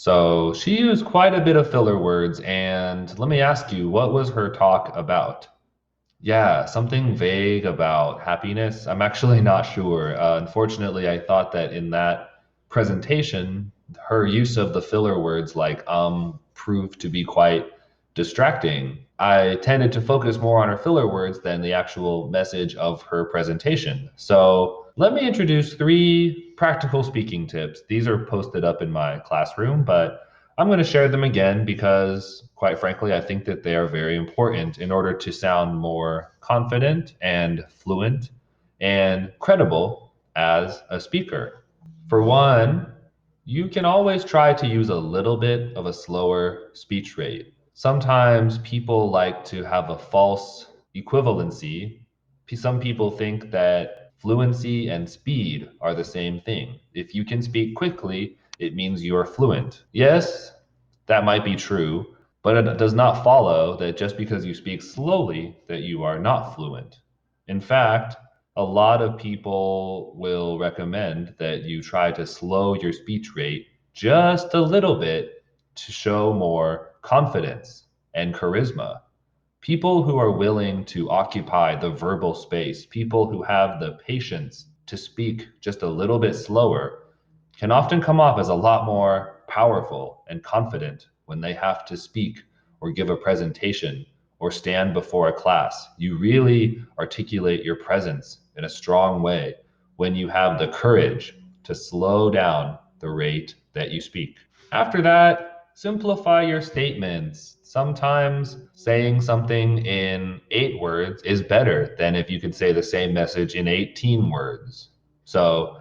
So she used quite a bit of filler words, and let me ask you, what was her talk about? Yeah, something vague about happiness. I'm actually not sure. Unfortunately, I thought that in that presentation, her use of the filler words like proved to be quite distracting. I tended to focus more on her filler words than the actual message of her presentation. So let me introduce three practical speaking tips. These are posted up in my classroom, but I'm going to share them again because, quite frankly, I think that they are very important in order to sound more confident and fluent and credible as a speaker. For one, you can always try to use a little bit of a slower speech rate. Sometimes people like to have a false equivalency. Some people think that fluency and speed are the same thing. If you can speak quickly, it means you're fluent. Yes, that might be true, but it does not follow that just because you speak slowly that you are not fluent. In fact, a lot of people will recommend that you try to slow your speech rate just a little bit to show more confidence and charisma. People who are willing to occupy the verbal space, people who have the patience to speak just a little bit slower, can often come off as a lot more powerful and confident when they have to speak or give a presentation or stand before a class. You really articulate your presence in a strong way when you have the courage to slow down the rate that you speak. After that, simplify your statements. Sometimes saying something in 8 words is better than if you could say the same message in 18 words. So,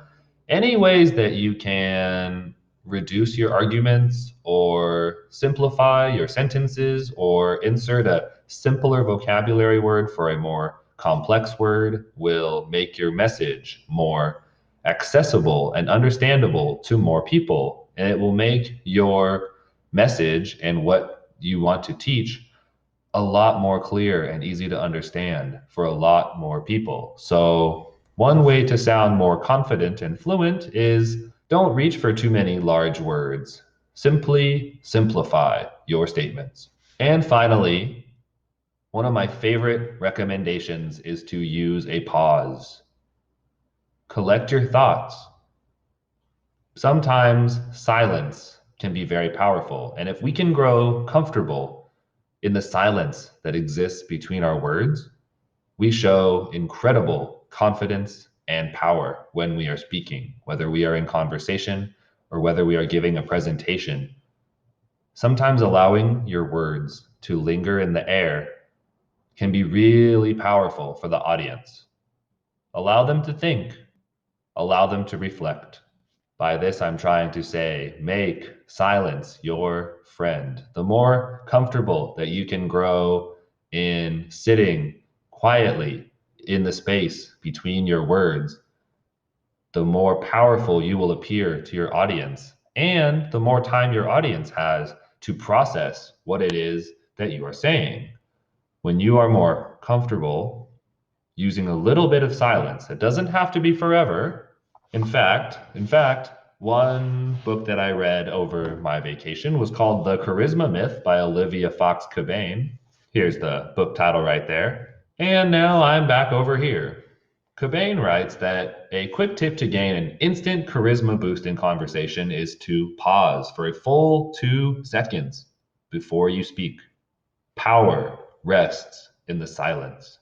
any ways that you can reduce your arguments or simplify your sentences or insert a simpler vocabulary word for a more complex word will make your message more accessible and understandable to more people. And it will make your message and what you want to teach a lot more clear and easy to understand for a lot more people. So, one way to sound more confident and fluent is don't reach for too many large words. Simply simplify your statements. And finally, one of my favorite recommendations is to use a pause. Collect your thoughts. Sometimes silence can be very powerful. And if we can grow comfortable in the silence that exists between our words, we show incredible confidence and power when we are speaking, whether we are in conversation or whether we are giving a presentation. Sometimes allowing your words to linger in the air can be really powerful for the audience. Allow them to think, allow them to reflect. By this, I'm trying to say, make silence your friend. The more comfortable that you can grow in sitting quietly in the space between your words, the more powerful you will appear to your audience, and the more time your audience has to process what it is that you are saying. When you are more comfortable using a little bit of silence, it doesn't have to be forever. In fact, one book that I read over my vacation was called The Charisma Myth by Olivia Fox Cabane. Here's the book title right there. And now I'm back over here. Cabane writes that a quick tip to gain an instant charisma boost in conversation is to pause for a full 2 seconds before you speak. Power rests in the silence.